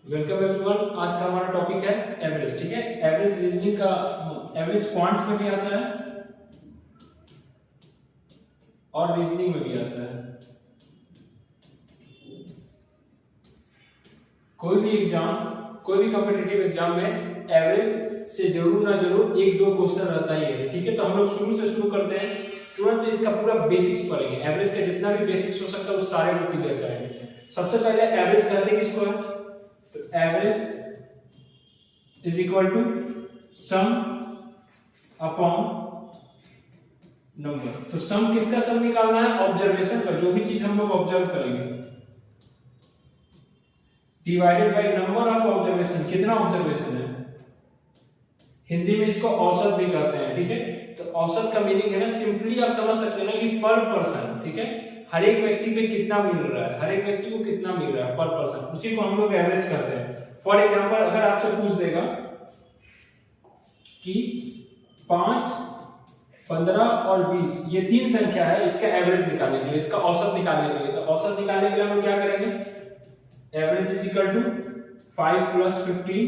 Welcome everyone. आज का हमारा टॉपिक है एवरेज। ठीक है, एवरेज रीजनिंग का एवरेज क्वांट्स में भी आता है और रीजनिंग में भी आता है। कोई भी कॉम्पिटिटिव एग्जाम में एवरेज से जरूर ना जरूर एक दो क्वेश्चन रहता ही है। ठीक है, तो हम लोग शुरू करते हैं। तुरंत इसका पूरा बेसिक्स पढ़ेंगे। एवरेज का जितना भी बेसिक्स हो सकता है उस सारे को क्लियर करेंगे। सबसे पहले एवरेज कहते हैं किसको है? तो average is equal to sum upon number. तो सम किसका सम निकालना है? ऑब्जर्वेशन का, जो भी चीज हम लोग ऑब्जर्व करेंगे, divided by number of observation. कितना ऑब्जर्वेशन है? हिंदी में इसको औसत भी कहते हैं। ठीक है, तो औसत का मीनिंग है ना, सिंपली आप समझ सकते हैं ना कि पर पर्सन। ठीक है, हर एक व्यक्ति पे कितना मिल रहा है, हर एक व्यक्ति को कितना मिल रहा है पर पर्सन, उसी को हम लोग एवरेज करते हैं। फॉर एग्जांपल, अगर आपसे पूछ देगा कि 5, 15 और 20 ये तीन संख्या है, इसका एवरेज निकालने के लिए, इसका औसत निकालने के लिए, तो औसत निकालने के लिए हम क्या करेंगे? Average is equal to 5 + 15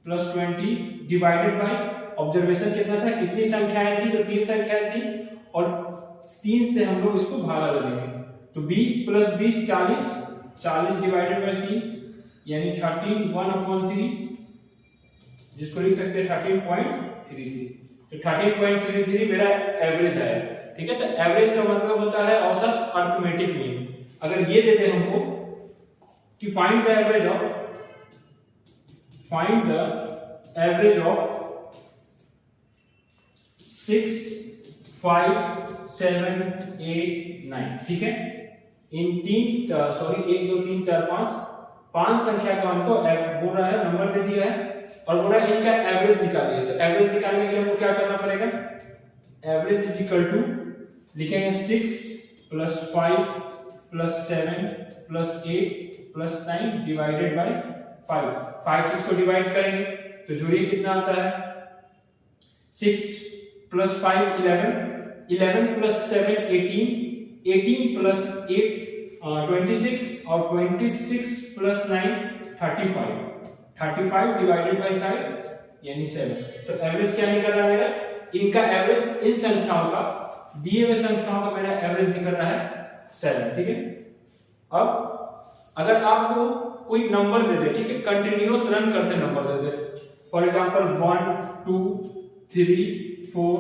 + 20 divided by observation कितना था, कितनी संख्याएं थी, तो तीन संख्याएं थी, और 3 से हम लोग इसको भागा देंगे। तो 20 + 20 40, 40 डिवाइडेड बाय 3 यानी 13 1/3, जिसको लिख सकते हैं 13.33। तो 13.33 मेरा एवरेज है। ठीक है, तो एवरेज का मतलब होता है औसत, अर्थमेटिक मीन। अगर ये देते हमको कि फाइंड द एवरेज ऑफ 6, 5, 7, 8, 9। ठीक है, इन 1 2 3 4 5 संख्या का हमको बोल रहा है, नंबर दे दिया है और बोल रहा है इनका एवरेज निकालिए। तो एवरेज निकालने के लिए हमको क्या करना पड़ेगा? एवरेज इज इक्वल टू लिखेंगे 6 + 5 + 7 + 8 + 9 डिवाइडेड बाय 5 से इसको डिवाइड करेंगे तो जोड़िए कितना आता है? 6 + 5 11, 11 + 7 18, 18 + 8 26 और 26 + 9 35, 35 डिवाइडेड बाय 5 यानी 7। तो एवरेज क्या निकल रहा है मेरा? इनका एवरेज, इन संख्याओं का, दिए हुए संख्याओं का मेरा एवरेज निकल रहा है 7। ठीक है, अब अगर आपको कोई नंबर दे दे, ठीक है, कंटिन्यूअस रन करते number they they, for example 1 2 3 4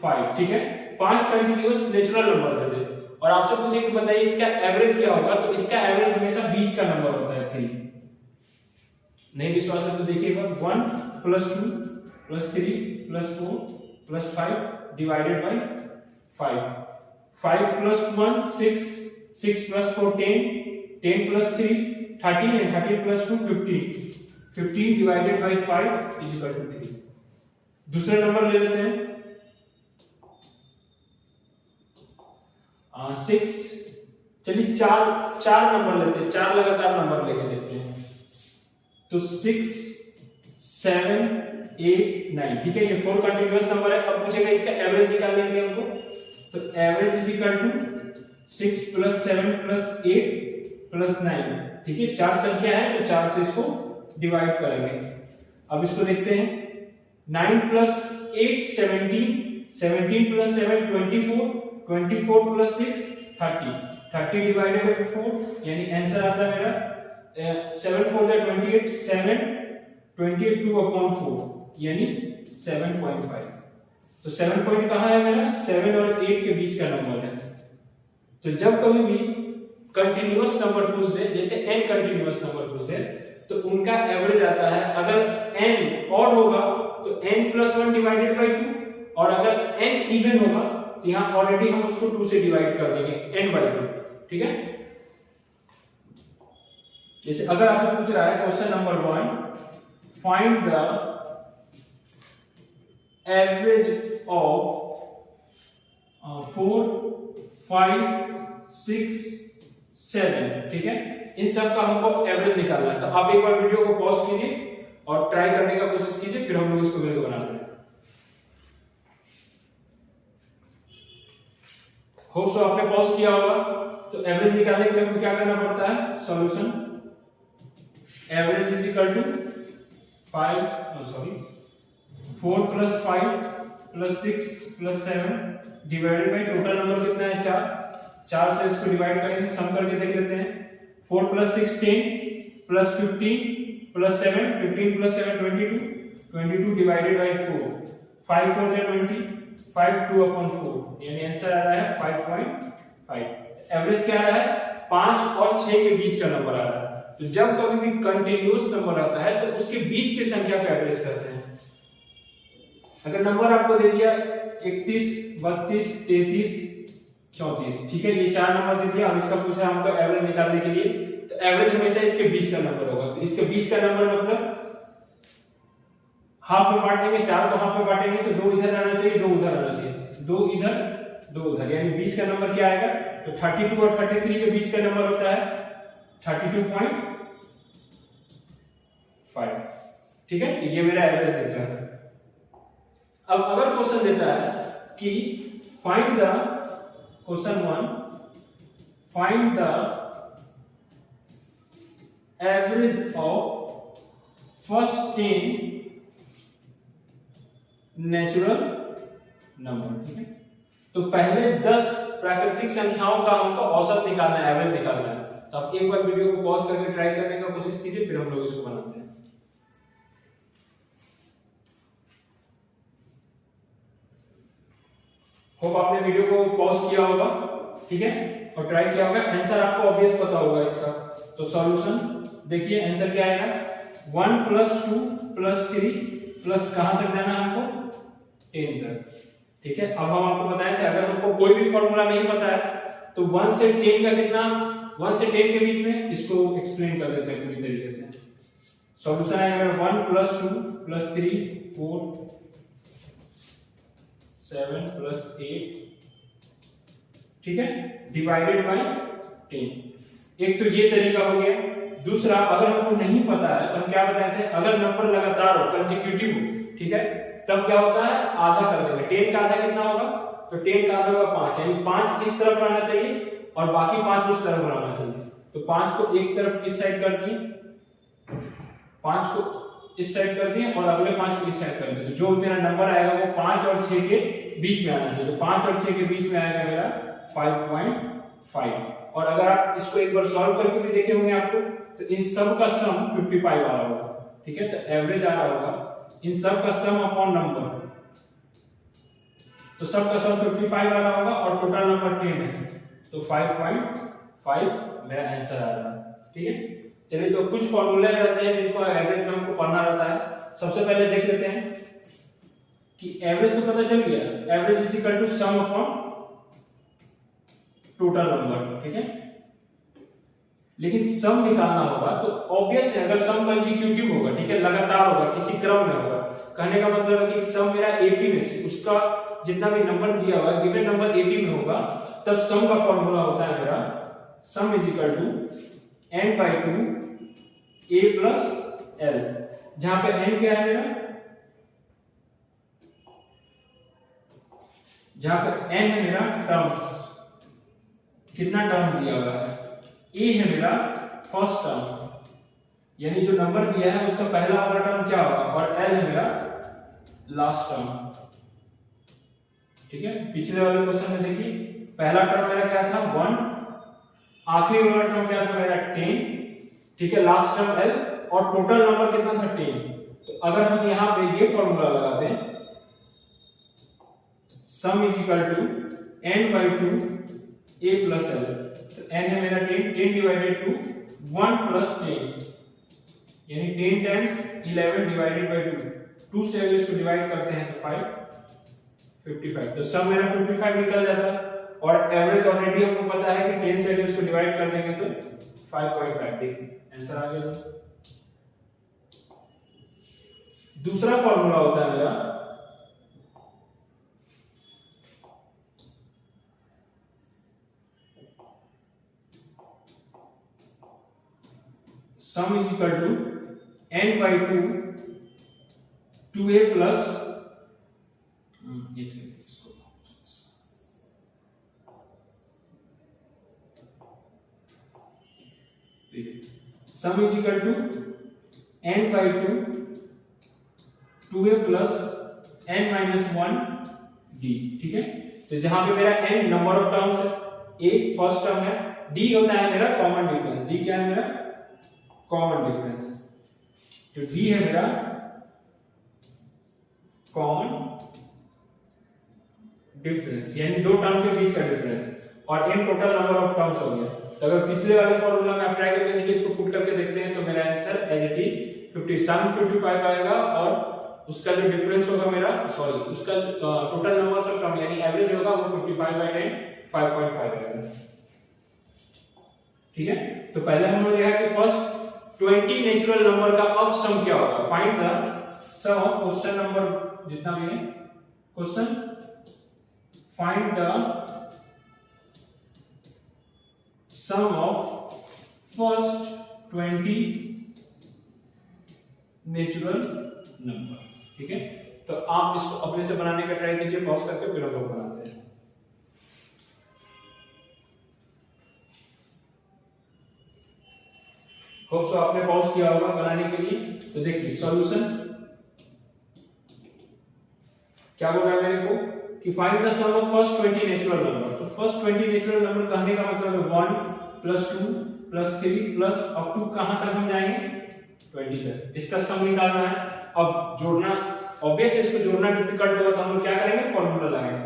5, ठीक है, 5 कंटिन्यूअस नेचुरल नंबर दे दे और आपसे पूछे कि बताइए इसका एवरेज क्या होगा, तो इसका एवरेज हमेशा बीच का नंबर होता है 3। नहीं विश्वास है तो देखिएगा, 1 + 2 + 3 + 4 + 5 divided by 5, 5 + 1 6, 6 + 4 10, 10 + 3 13 and 13 + 2 15, 15 divided by 5 is equal to 3। दूसरा नंबर ले लेते हैं 6। चलिए चार नंबर लेते हैं, 4 लगातार नंबर लेके देखते हैं। तो 6 7 8 9, ठीक है, ये 4 कंटीन्यूअस नंबर है। अब पूछेगा इसका एवरेज निकालने के लिए हमको, तो एवरेज इज इक्वल टू 6 + 7 + 8 + 9। ठीक है, 4 संख्या है तो 4 से इसको डिवाइड करेंगे। अब इसको देखते हैं, 9 + 8 17, 17 + 7 24, 24 + 6 30, 30 डिवाइडेड बाय 4 यानी आंसर आता है मेरा 7 4 = 28, 7 28 2/4 यानी 7.5। तो 7 पॉइंट कहां है मेरा? 7 और 8 के बीच का नंबर है। तो जब कभी भी कंटीन्यूअस नंबर पूछ दे, जैसे n कंटीन्यूअस नंबर पूछ दे, तो उनका एवरेज आता है, अगर n ऑड होगा तो n + 1 डिवाइडेड बाय 2, और अगर n इवन होगा तो यहां ऑलरेडी हम उसको 2 से डिवाइड कर देंगे, n/2। ठीक है, जैसे अगर आपसे पूछ रहा है question number 1, find the average of 4 5 6 7, ठीक है, इन सब का हमको एवरेज निकालना है। तो आप एक बार वीडियो को पॉज कीजिए और ट्राई करने का कोशिश कीजिए, फिर हम लोग इसको वीडियो बनाते हैं। होप सो आपने पॉज किया होगा। तो एवरेज निकालने के लिए हमको क्या करना पड़ता है? Solution average is equal to 4 plus 5 plus 6 plus 7 divided by total number कितना है 4 से इसको डिवाइड करेंगे, सम करके देख लेते हैं। 4 plus 6 10 plus 15 plus 7 15 plus 7 22 22 divided by 4 5 4 जा 20 5 2 अपॉन 4 यानी आंसर आ रहा है 5.5। एवरेज क्या आ रहा है 5 और 6 के बीच का नंबर आ रहा है। तो जब कभी भी कंटिन्यूअस नंबर आता है तो उसके बीच की संख्या को एवरेज करते हैं। अगर नंबर आपको दे दिया 31 32 33 34, ठीक है, ये 4 नंबर दे दिया, अब इसका पूछा हमको एवरेज निकालने के लिए, तो एवरेज हमेशा इसके बीच का नंबर होगा। तो इसके बीच का नंबर मतलब हाफ में बांटेंगे, 4 को हाफ में बांटेंगे तो 2 इधर आना चाहिए 2 उधर आना चाहिए, 2 इधर 2 उधर, यानी बीच का नंबर क्या आएगा, तो 32 और 33 के बीच का नंबर होता है 32.5, ठीक है, ये मेरा एवरेज देता है। अब अगर क्वेश्चन देता है कि find the question 1 find the average of first 10 natural number, ठीक है, तो पहले 10 प्राकृतिक संख्याओं का हमको औसत निकालना है, एवरेज निकालना है। तो आप एक बार वीडियो को पॉज करके ट्राई करने का कोशिश कीजिए, फिर हम लोग इसको बनाते हैं। होप आपने वीडियो को पॉज किया होगा, ठीक है, और ट्राई किया होगा। आंसर आपको ऑब्वियस पता होगा इसका। तो सॉल्यूशन देखिए, आंसर क्या आएगा 1 प्लस 2 प्लस 3 प्लस कहां तक जाना है हमको 10 तक, ठीक है। अब हम आपको बताए थे अगर हमको कोई भी फॉर्मूला नहीं पता है तो 1 से 10 का कितना, 1 से 10 के बीच में इसको एक्सप्लेन कर देते हैं पूरी तरीके से। सॉल्यूशन आएगा 1 प्लस 2 प्लस 3 4 7 प्लस 8, ठीक है, डिवाइडेड बाय 10। एक तो ये तरीका हो गया। दूसरा, अगर हमको नहीं पता है तो हम क्या बताए थे, अगर नंबर लगातार हो कंसेक्यूटिव हो, ठीक है, तब क्या होता है आधा कर देंगे। 10 का आधा कितना होगा, तो 10 का आधा होगा 5, यानी 5 इस तरफ रहना चाहिए और बाकी 5 उस तरफ रहना चाहिए। तो 5 को एक तरफ इस साइड कर दिए, 5 को इस साइड कर दिए और अगले 5 को इस साइड कर दिए। तो जो मेरा नंबर आएगा वो 5 और 6 के बीच में आना चाहिए। तो 5 और 6 के बीच में आएगा मेरा 5.5। और अगर आप इसको एक बार सॉल्व करके भी देखे होंगे आपको, तो इन सब का सम 55 आ रहा होगा, ठीक है। तो एवरेज आ रहा होगा इन सब का सम अपॉन नंबर, तो सब का सम 55 आ रहा होगा और टोटल नंबर 10 है, तो 5.5 मेरा आंसर आ रहा है, ठीक है। चलिए, तो कुछ फॉर्मूले रहते हैं जिनको एवरेज में हमको पढ़ना रहता है। सबसे पहले देख लेते हैं कि एवरेज तो पता चल गया, average is equal to sum upon total number, ठीक है। लेकिन सम निकालना होगा तो ऑब्वियस है, अगर सम कंसेक्यूटिव होगा, ठीक है, लगातार होगा, किसी क्रम में होगा, कहने का मतलब है कि सम मेरा एपी में उसका जितना भी नंबर दिया हुआ है गिवन नंबर एपी में होगा, तब सम का फॉर्मूला होता है मेरा sum is equal to n/2 a plus l, जहां पे n क्या है मेरा, जहां पे n है मेरा टर्म्स, कितना टर्म दिया हुआ है, a है मेरा फर्स्ट टर्म, यानी जो नंबर दिया है उसका पहला वाला टर्म क्या होगा, और l है मेरा लास्ट टर्म, ठीक है। पिछले वाले क्वेश्चन में देखिए पहला टर्म मेरा क्या था 1, आखिरी वाला टर्म क्या था मेरा 10, ठीक है, लास्ट टर्म l और टोटल नंबर कितना था 10। तो अगर हम यहां पे ये फॉर्मूला लगाते हैं sum is equal to n/2 a plus l, तो n है मेरा 10 डिवाइडेड टू 1 प्लस 10, यानी 10 टाइम्स 11 डिवाइडेड बाय 2 से अगर इसको डिवाइड करते हैं तो 55, तो सम मेरा 55 निकल जाता है। और एवरेज ऑलरेडी हमको पता है कि 10 से अगर इसको डिवाइड कर देंगे तो 5.5, देखिए आंसर आ गया। दूसरा फॉर्मूला होता है मेरा sum is equal to n/2 2a plus, एक सेकंड, इसको sum is equal to n by 2 2a plus n minus 1 d, ठीक है। तो जहां पे मेरा n नंबर ऑफ टर्म्स है, a फर्स्ट टर्म है, d होता है मेरा कॉमन डिफरेंस। d क्या है मेरा? Common difference. तो d है मेरा कॉमन डिफरेंस, यानी दो टर्म के बीच का डिफरेंस, और n total number of terms हो गया। तो अगर पिछले वाले फॉर्मूला में अप्लाई करके देखिए, इसको पुट करके देखते हैं, तो मेरा आंसर एज इट इज 55 आएगा, और उसका जो डिफरेंस होगा मेरा, सॉरी, उसका टोटल नंबर ऑफ टर्म यानी एवरेज होगा वो 55/10 5.5 आएगा, ठीक है। तो पहले हमने देखा कि फर्स्ट 20 नेचुरल नंबर का अब सम क्या होगा। Find the sum of question number जितना भी है question, find the sum of first 20 natural number, ठीक है। तो आप इसको अपने से बनाने का ट्राई कीजिए, पॉज करके फिर हम लोग बनाते हैं। होप सो आपने पॉज किया होगा बनाने के लिए। तो देखिए सॉल्यूशन क्या बोल रहा है मेरे को कि find the sum of first 20 natural number. तो फर्स्ट 20 नेचुरल नंबर कहने का मतलब है 1 plus 2 plus 3 plus up to कहां तक हम जाएंगे? 20 तक। इसका सम निकालना है। अब जोड़ना ऑब्वियस है, इसको जोड़ना डिफिकल्ट होगा, तो हम लोग क्या करेंगे? फॉर्मूला लगाएंगे।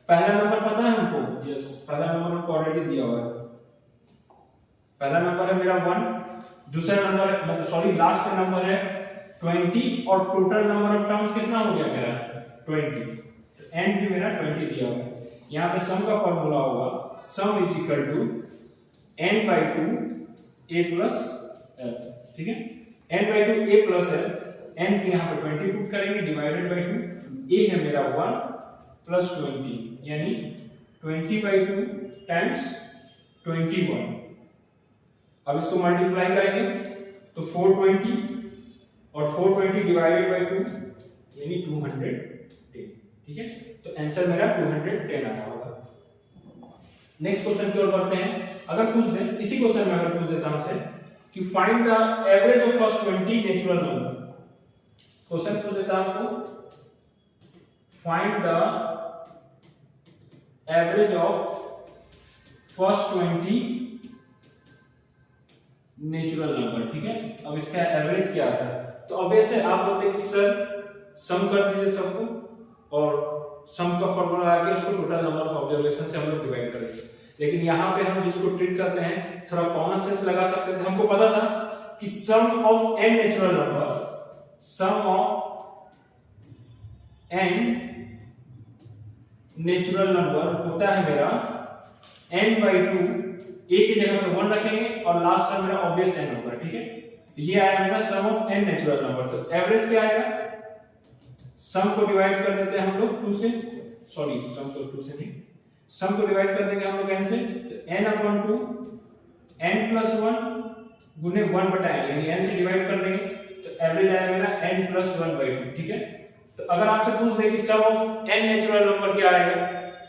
पहला नंबर पता है हमको? यस, पहला नंबर हमको ऑलरेडी दिया हुआ है। पहला नंबर है मेरा 1, दूसरा नंबर है, मतलब सॉरी लास्ट का नंबर है 20, और टोटल नंबर ऑफ टर्म्स कितना हो गया मेरा? 20। तो एंड भी मेरा 20 दिया हुआ है। यहाँ पे सम का फॉर्मूला होगा sum is equal to n by 2 a plus l, ठीक है। n by 2 a plus l, n के यहाँ पे 20 पुट करेंगे, डिवाइडेड बाय 2, a है मेरा 1 प्लस 20, यानी 20 by 2 टाइम्स 21। अब इसको मल्टीप्लाई करेंगे तो 420, और 420 डिवाइडेड बाय 2 यानी 210, ठीक है। तो आंसर मेरा 210 आया होगा। नेक्स्ट क्वेश्चन की ओर बढ़ते हैं। अगर पूछ दे, इसी क्वेश्चन में अगर पूछ देता हमसे कि find the average of first 20 natural number, question पूछ देता हमको find the average of first 20 natural number, ठीक है। अब इसका एवरेज क्या आता है? तो ऑब्वियस है, आप बोलते कि सर सम कर दीजिए सबको, और सम का फॉर्मूला लगा के उसको टोटल नंबर ऑफ ऑब्जर्वेशन से हम लोग डिवाइड करेंगे। लेकिन यहाँ पे हम जिसको ट्रीट करते हैं थोड़ा कॉमन सेंस लगा सकते थे। हमको पता था कि sum of n natural number, sum of n natural number होता है मेरा n by 2, a की जगह पे 1 रखेंगे और लास्ट का मेरा ऑब्वियस n होगा, ठीक है। तो ये आया मेरा सम ऑफ n नेचुरल नंबर। तो एवरेज क्या आएगा? सम को डिवाइड कर देते हैं हम लोग 2 से, सॉरी सम को 2 से नहीं, सम को डिवाइड कर देंगे हम लोग n से। तो n/2 n plus 1 गुने 1 बटा n, यानी n से डिवाइड कर देंगे तो एवरेज आएगा मेरा n plus 1/2, ठीक है। तो अगर आपसे पूछ दे कि sum of n natural number क्या आएगा,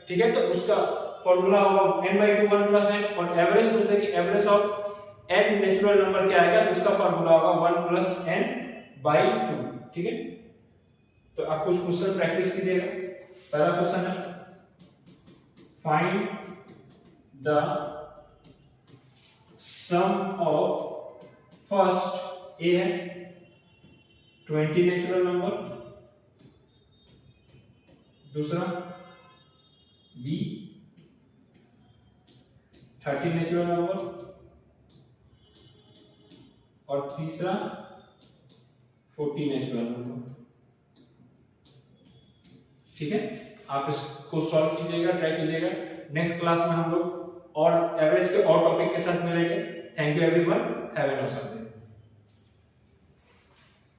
ठीक है, तो उसका फॉर्मूला होगा n by 2 1 plus n, और एवरेज पूछ दे कि average of n natural number क्या आएगा, तो उसका फॉर्मूला होगा 1 plus n by 2, ठीक है। तो आप कुछ क्वेश्चन प्रैक्टिस कीजिएगा। पहला क्वेश्चन है find the sum of first A है 20 नेचुरल नंबर, दूसरा बी 30 नेचुरल नंबर, और तीसरा 40 नेचुरल नंबर, ठीक है। आप इसको सॉल्व कीजिएगा, ट्राई कीजिएगा। नेक्स्ट क्लास में हम लोग और एवरेज के और टॉपिक के साथ मिलेंगे। Thank you everyone, have a nice day.